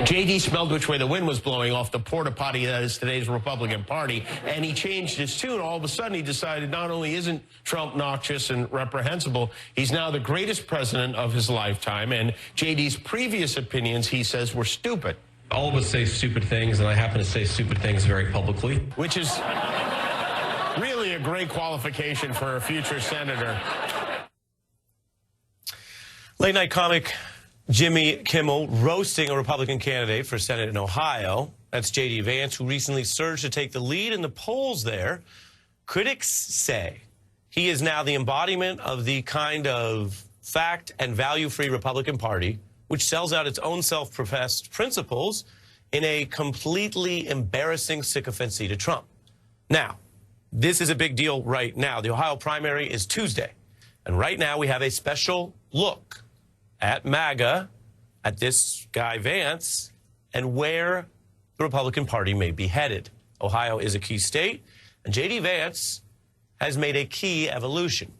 JD smelled which way the wind was blowing off the porta potty that is today's Republican Party, and he changed his tune. All of a sudden, he decided not only isn't Trump noxious and reprehensible, he's now the greatest president of his lifetime, and JD's previous opinions, he says, were stupid. All of us say stupid things, and I happen to say stupid things very publicly. Which is really a great qualification for a future senator. Late night comic Jimmy Kimmel roasting a Republican candidate for Senate in Ohio. That's JD Vance, who recently surged to take the lead in the polls there. Critics say he is now the embodiment of the kind of fact and value-free Republican Party, which sells out its own self-professed principles in a completely embarrassing sycophancy to Trump. Now, this is a big deal right now. The Ohio primary is Tuesday, and right now we have a special look at MAGA, at this guy Vance, and where the Republican Party may be headed. Ohio is a key state, and JD Vance has made a key evolution.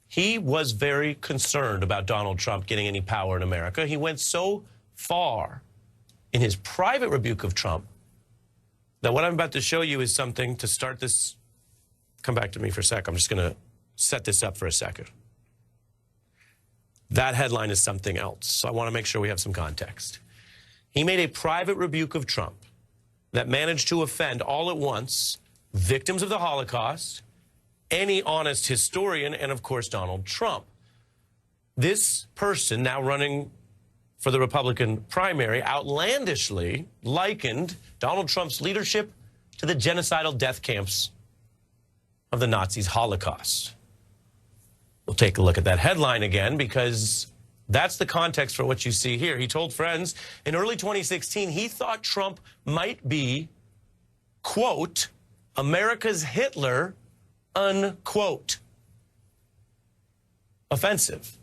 He was very concerned about Donald Trump getting any power in America. He went so far in his private rebuke of Trump that what I'm about to show you is something to start this. Come back to me for a sec. I'm just going to set this up for a second. That headline is something else, so I want to make sure we have some context. He made a private rebuke of Trump that managed to offend all at once victims of the Holocaust, any honest historian, and, of course, Donald Trump. This person, now running for the Republican primary, outlandishly likened Donald Trump's leadership to the genocidal death camps of the Nazis' Holocaust. We'll take a look at that headline again because that's the context for what you see here. He told friends in early 2016 he thought Trump might be, quote, America's Hitler, unquote. Offensive,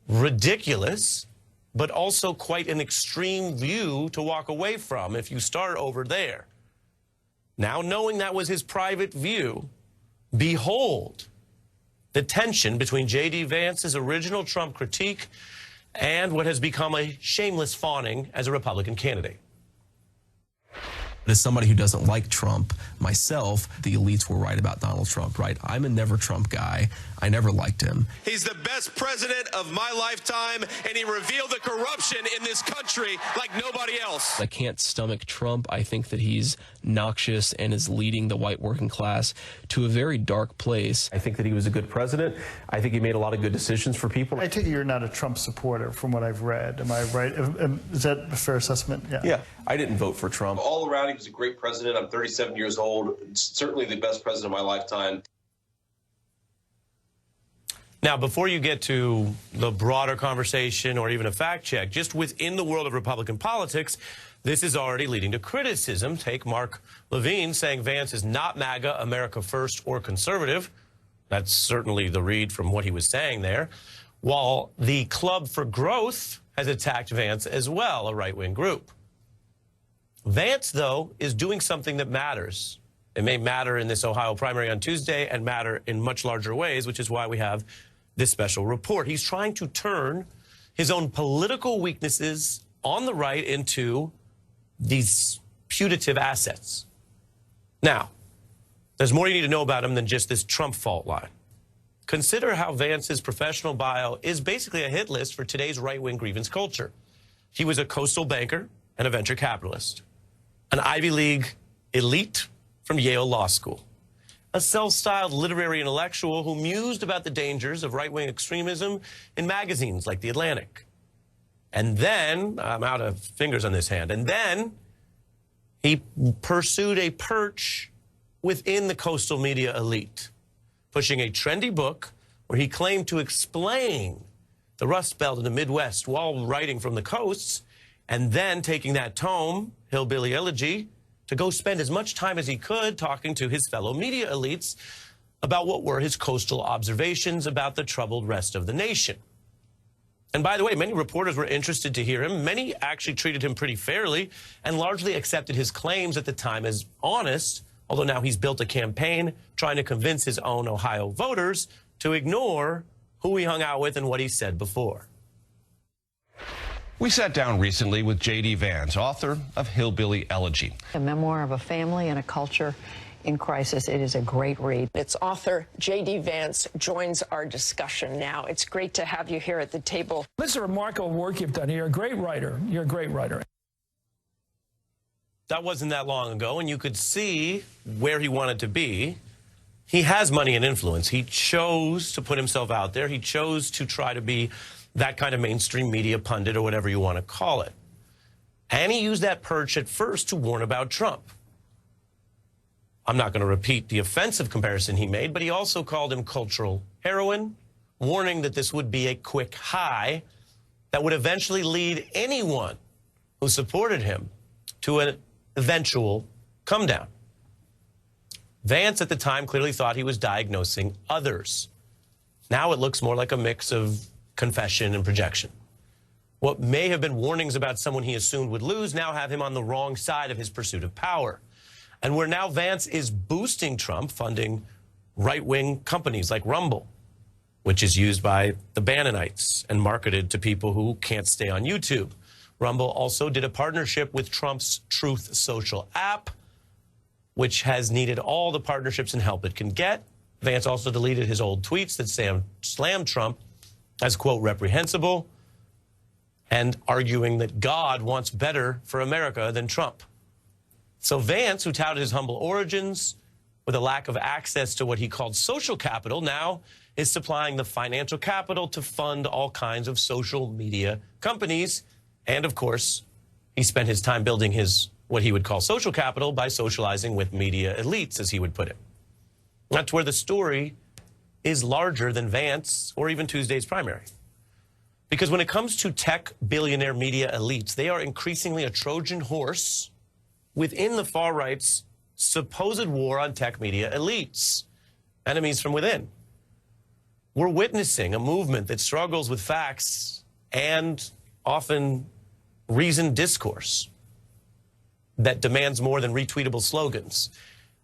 ridiculous, but also quite an extreme view to walk away from if you start over there. Now, knowing that was his private view, behold the tension between J.D. Vance's original Trump critique and what has become a shameless fawning as a Republican candidate. As somebody who doesn't like Trump myself, the elites were right about Donald Trump, right? I'm a never Trump guy. I never liked him. He's the best president of my lifetime, and he revealed the corruption in this country like nobody else. I can't stomach Trump. I think that he's noxious and is leading the white working class to a very dark place. I think that he was a good president. I think he made a lot of good decisions for people. I take it you're not a Trump supporter from what I've read. Am I right? Is that a fair assessment? Yeah, I didn't vote for Trump. All around, he was a great president. I'm 37 years old. Certainly the best president of my lifetime. Now, before you get to the broader conversation or even a fact check, just within the world of Republican politics, this is already leading to criticism. Take Mark Levine saying Vance is not MAGA, America First, or conservative. That's certainly the read from what he was saying there. While the Club for Growth has attacked Vance as well, a right-wing group. Vance, though, is doing something that matters. It may matter in this Ohio primary on Tuesday and matter in much larger ways, which is why we have this special report. He's trying to turn his own political weaknesses on the right into these putative assets. Now, there's more you need to know about him than just this Trump fault line. Consider how Vance's professional bio is basically a hit list for today's right-wing grievance culture. He was a coastal banker and a venture capitalist, an Ivy League elite from Yale Law School, a self-styled literary intellectual who mused about the dangers of right-wing extremism in magazines like The Atlantic. And then, I'm out of fingers on this hand, and then he pursued a perch within the coastal media elite, pushing a trendy book where he claimed to explain the Rust Belt in the Midwest while writing from the coasts, and then taking that tome, Hillbilly Elegy, to go spend as much time as he could talking to his fellow media elites about what were his coastal observations about the troubled rest of the nation. And by the way, many reporters were interested to hear him. Many actually treated him pretty fairly and largely accepted his claims at the time as honest, although now he's built a campaign trying to convince his own Ohio voters to ignore who he hung out with and what he said before. We sat down recently with JD Vance, author of Hillbilly Elegy. A memoir of a family and a culture in crisis. It is a great read. Its author, JD Vance, joins our discussion now. It's great to have you here at the table. This is a remarkable work you've done. You're a great writer. You're a great writer. That wasn't that long ago, and you could see where he wanted to be. He has money and influence. He chose to put himself out there. He chose to try to be that kind of mainstream media pundit or whatever you want to call it. And he used that perch at first to warn about Trump. I'm not going to repeat the offensive comparison he made, but he also called him cultural heroin, warning that this would be a quick high that would eventually lead anyone who supported him to an eventual come down. Vance at the time clearly thought he was diagnosing others. Now it looks more like a mix of confession and projection. What may have been warnings about someone he assumed would lose now have him on the wrong side of his pursuit of power. And where now Vance is boosting Trump, funding right-wing companies like Rumble, which is used by the Bannonites and marketed to people who can't stay on YouTube. Rumble also did a partnership with Trump's Truth Social app, which has needed all the partnerships and help it can get. Vance also deleted his old tweets that slammed Trump as, quote, reprehensible, and arguing that God wants better for America than Trump. So Vance, who touted his humble origins with a lack of access to what he called social capital, now is supplying the financial capital to fund all kinds of social media companies. And, of course, he spent his time building his what he would call social capital by socializing with media elites, as he would put it. That's where the story is larger than Vance or even Tuesday's primary. Because when it comes to tech billionaire media elites, they are increasingly a Trojan horse within the far right's supposed war on tech media elites, enemies from within. We're witnessing a movement that struggles with facts and often reasoned discourse that demands more than retweetable slogans.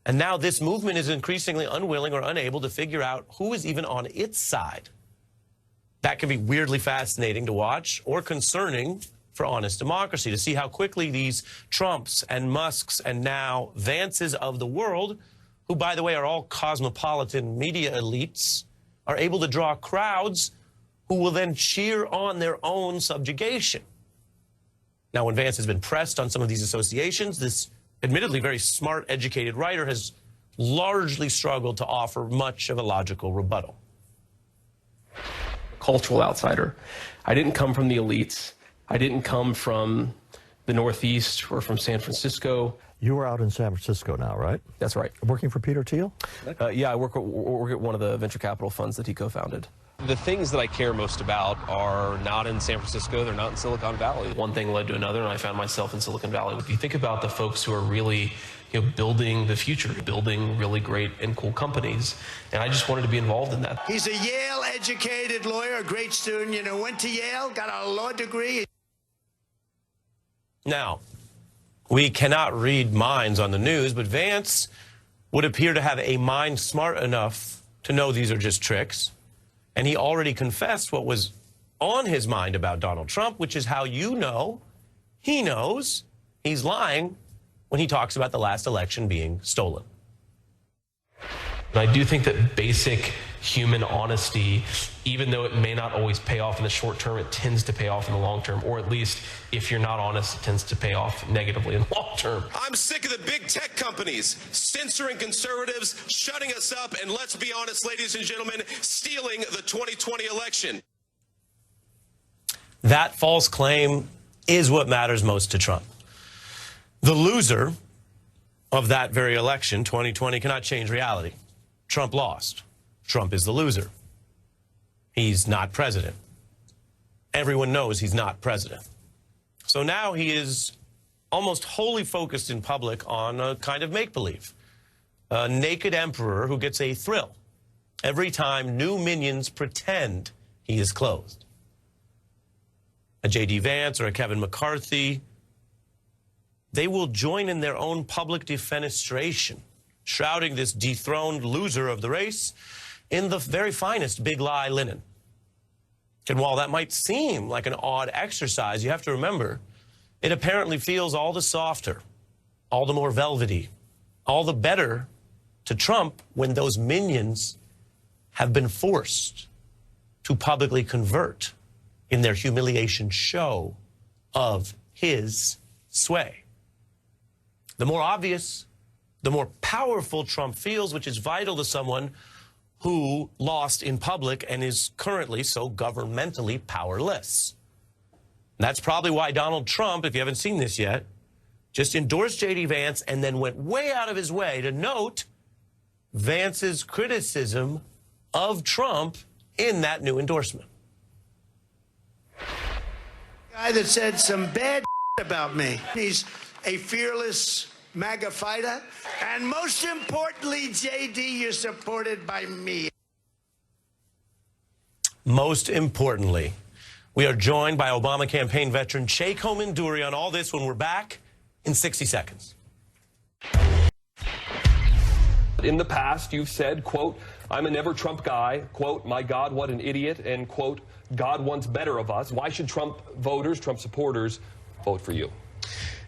And now this movement is increasingly unwilling or unable to figure out who is even on its side. That can be weirdly fascinating to watch or concerning for honest democracy, to see how quickly these Trumps and Musks and now Vances of the world, who, by the way, are all cosmopolitan media elites, are able to draw crowds who will then cheer on their own subjugation. Now, when Vance has been pressed on some of these associations, this admittedly very smart, educated writer has largely struggled to offer much of a logical rebuttal. Cultural outsider. I didn't come from the elites. I didn't come from the Northeast or from San Francisco. You are out in San Francisco now, right? That's right. Working for Peter Thiel? Yeah, I work at one of the venture capital funds that he co-founded. The things that I care most about are not in San Francisco, they're not in Silicon Valley. One thing led to another, and I found myself in Silicon Valley. If you think about the folks who are really, building the future, building really great and cool companies, and I just wanted to be involved in that. He's a Yale-educated lawyer, a great student, went to Yale, got a law degree. Now, we cannot read minds on the news, but Vance would appear to have a mind smart enough to know these are just tricks. And he already confessed what was on his mind about Donald Trump, which is how he knows he's lying when he talks about the last election being stolen. I do think that basic human honesty, even though it may not always pay off in the short term, it tends to pay off in the long term, or at least if you're not honest, it tends to pay off negatively in the long term. I'm sick of the big tech companies censoring conservatives, shutting us up, and let's be honest, ladies and gentlemen, stealing the 2020 election. That false claim is what matters most to Trump. The loser of that very election, 2020, cannot change reality. Trump lost. Trump is the loser. He's not president. Everyone knows he's not president. So now he is almost wholly focused in public on a kind of make-believe. A naked emperor who gets a thrill every time new minions pretend he is clothed. A JD Vance or a Kevin McCarthy, they will join in their own public defenestration, shrouding this dethroned loser of the race in the very finest big lie linen. And while that might seem like an odd exercise, you have to remember, it apparently feels all the softer, all the more velvety, all the better to Trump when those minions have been forced to publicly convert in their humiliation show of his sway. The more obvious, the more powerful Trump feels, which is vital to someone who lost in public and is currently so governmentally powerless. And that's probably why Donald Trump, if you haven't seen this yet, just endorsed JD Vance and then went way out of his way to note Vance's criticism of Trump in that new endorsement. Guy that said some bad about me. He's a fearless MAGA fighter. And most importantly, JD, you're supported by me. Most importantly, we are joined by Obama campaign veteran Che Kominduri on all this when we're back in 60 seconds. In the past, you've said, quote, I'm a never Trump guy, quote, my God, what an idiot, and quote, God wants better of us. Why should Trump voters, Trump supporters, vote for you?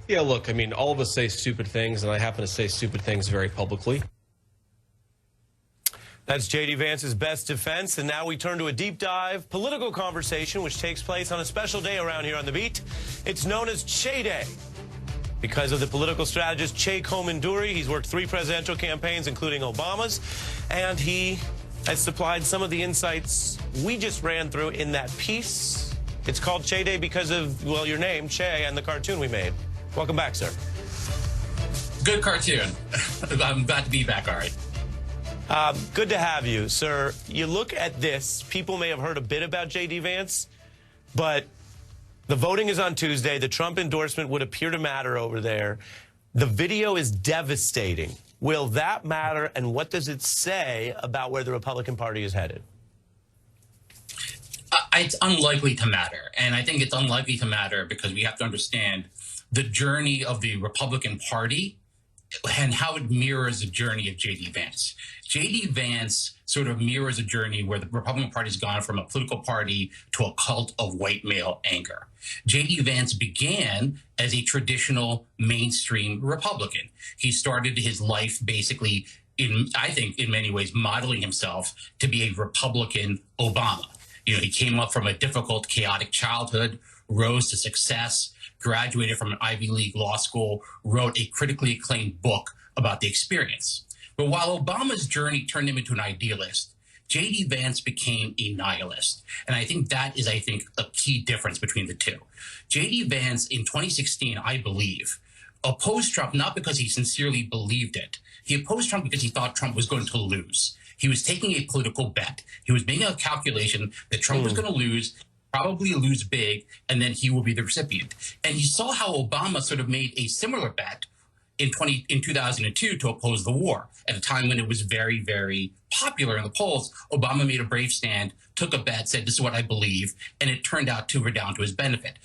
Yeah, look, I mean, all of us say stupid things, and I happen to say stupid things very publicly. That's JD Vance's best defense, and now we turn to a deep dive political conversation which takes place on a special day around here on The Beat. It's known as Che Day because of the political strategist Che Kominduri. He's worked 3 presidential campaigns, including Obama's, and he has supplied some of the insights we just ran through in that piece. It's called Che Day because of, well, your name, Che, and the cartoon we made. Welcome back, sir. Good cartoon. I'm glad to be back, all right. Good to have you, sir. You look at this, people may have heard a bit about JD Vance, but the voting is on Tuesday. The Trump endorsement would appear to matter over there. The video is devastating. Will that matter, and what does it say about where the Republican Party is headed? It's unlikely to matter, and I think it's unlikely to matter because we have to understand the journey of the Republican Party and how it mirrors the journey of JD Vance. JD Vance sort of mirrors a journey where the Republican Party has gone from a political party to a cult of white male anger. JD Vance began as a traditional mainstream Republican. He started his life basically I think in many ways modeling himself to be a Republican Obama. You know, he came up from a difficult, chaotic childhood, rose to success, graduated from an Ivy League law school, wrote a critically acclaimed book about the experience. But while Obama's journey turned him into an idealist, J.D. Vance became a nihilist. And I think that is, a key difference between the two. J.D. Vance in 2016, I believe, opposed Trump not because he sincerely believed it. He opposed Trump because he thought Trump was going to lose. He was taking a political bet. He was making a calculation that Trump was going to lose, probably lose big, and then he will be the recipient. And you saw how Obama sort of made a similar bet in 2002 to oppose the war. At a time when it was very, very popular in the polls, Obama made a brave stand, took a bet, said, this is what I believe, and it turned out to redound to his benefit.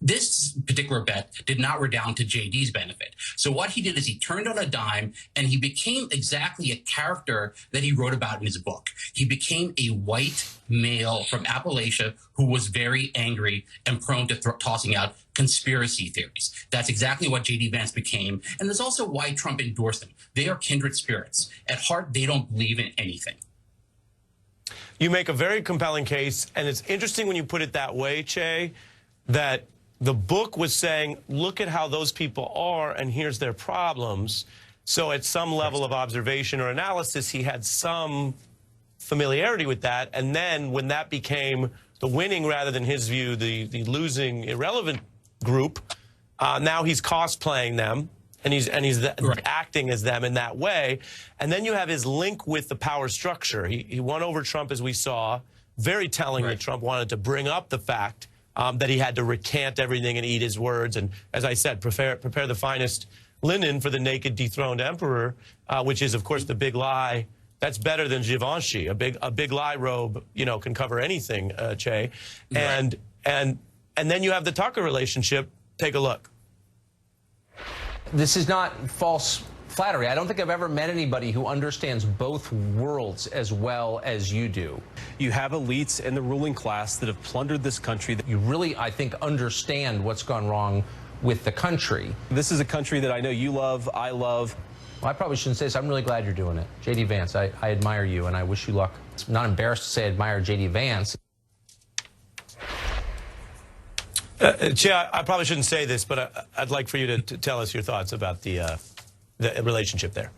This particular bet did not redound to JD's benefit. So what he did is he turned on a dime and he became exactly a character that he wrote about in his book. He became a white male from Appalachia who was very angry and prone to tossing out conspiracy theories. That's exactly what JD Vance became. And that's also why Trump endorsed him. They are kindred spirits. At heart, they don't believe in anything. You make a very compelling case, and it's interesting when you put it that way, Che, that the book was saying, look at how those people are, and here's their problems. So at some level of observation or analysis, he had some familiarity with that. And then when that became the winning, rather than his view, the losing, irrelevant group, now he's cosplaying them, and he's acting as them in that way. And then you have his link with the power structure. He won over Trump, as we saw. Very telling that Trump wanted to bring up the fact that he had to recant everything and eat his words. And as I said, prepare the finest linen for the naked dethroned emperor, which is, of course, the big lie. That's better than Givenchy. A big lie robe, you know, can cover anything, Che. And then you have the Tucker relationship. Take a look. This is not false flattery. I don't think I've ever met anybody who understands both worlds as well as you do. You have elites in the ruling class that have plundered this country. You really, I think, understand what's gone wrong with the country. This is a country that I know you love, I love. Well, I probably shouldn't say this. I'm really glad you're doing it. JD Vance, I admire you, and I wish you luck. I'm not embarrassed to say I admire JD Vance. Che, I probably shouldn't say this, but I'd like for you to tell us your thoughts about the relationship there.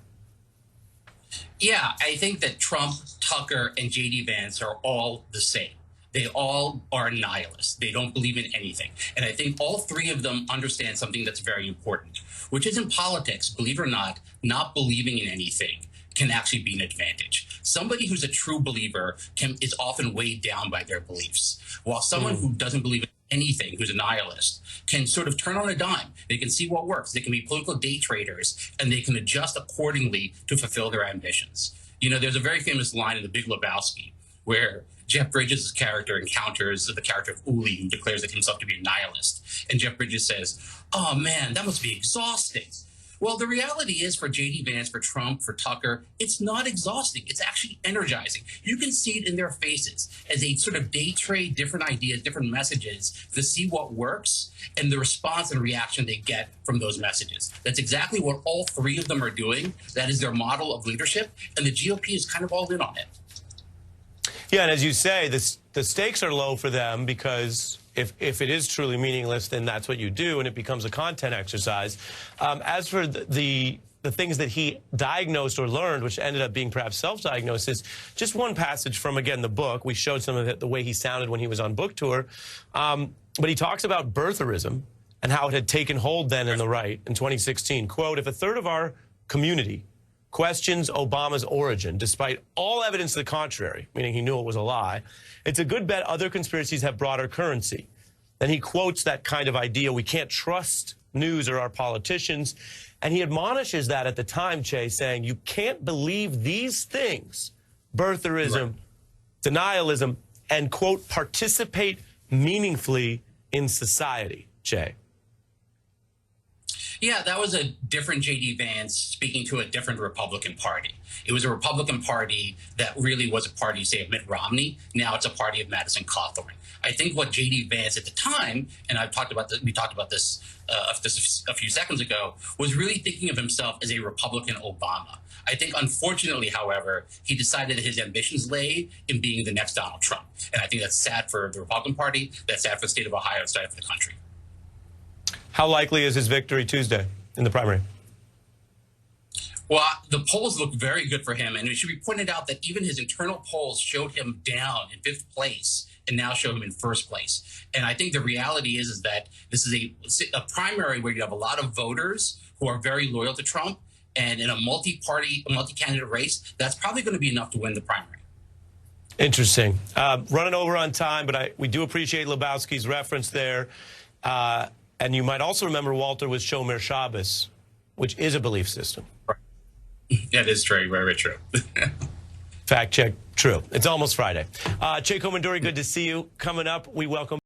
Yeah, I think that Trump, Tucker, and JD Vance are all the same. They all are nihilists. They don't believe in anything. And I think all three of them understand something that's very important, which is in politics, believe it or not believing in anything can actually be an advantage. Somebody who's a true believer is often weighed down by their beliefs, while someone who doesn't believe in anything, who's a nihilist, can sort of turn on a dime. They can see what works. They can be political day traders, and they can adjust accordingly to fulfill their ambitions. You know, there's a very famous line in The Big Lebowski where Jeff Bridges' character encounters the character of Uli, who declares himself to be a nihilist. And Jeff Bridges says, "Oh, man, that must be exhausting." Well, the reality is for JD Vance, for Trump, for Tucker, it's not exhausting. It's actually energizing. You can see it in their faces as they sort of day trade different ideas, different messages to see what works and the response and reaction they get from those messages. That's exactly what all three of them are doing. That is their model of leadership, and the GOP is kind of all in on it. Yeah, and as you say, the stakes are low for them because if it is truly meaningless, then that's what you do, and it becomes a content exercise. As for the things that he diagnosed or learned, which ended up being perhaps self-diagnosis, just one passage from, again, the book. We showed some of it, the way he sounded when he was on book tour. But he talks about birtherism and how it had taken hold then in the right in 2016. Quote, "If a third of our community questions Obama's origin, despite all evidence to the contrary," meaning he knew it was a lie, "it's a good bet other conspiracies have broader currency." Then he quotes that kind of idea, we can't trust news or our politicians. And he admonishes that at the time, Che, saying you can't believe these things, birtherism, denialism, and, quote, participate meaningfully in society, Che. Yeah, that was a different JD Vance speaking to a different Republican Party. It was a Republican Party that really was a party, say, of Mitt Romney. Now it's a party of Madison Cawthorn. I think what JD Vance at the time, and we talked about this a few seconds ago, was really thinking of himself as a Republican Obama. I think, unfortunately, however, he decided that his ambitions lay in being the next Donald Trump. And I think that's sad for the Republican Party, that's sad for the state of Ohio, it's sad for the country. How likely is his victory Tuesday in the primary? Well, the polls look very good for him, and it should be pointed out that even his internal polls showed him down in 5th place and now show him in 1st place. And I think the reality is that this is a primary where you have a lot of voters who are very loyal to Trump, and in a multi-party, multi-candidate race, that's probably going to be enough to win the primary. Interesting. Running over on time, but we do appreciate Lebowski's reference there. And you might also remember, Walter, was Shomer Shabbos, which is a belief system. Right. That is very, very true. Fact check, true. It's almost Friday. Che Komanduri, good to see you. Coming up, we welcome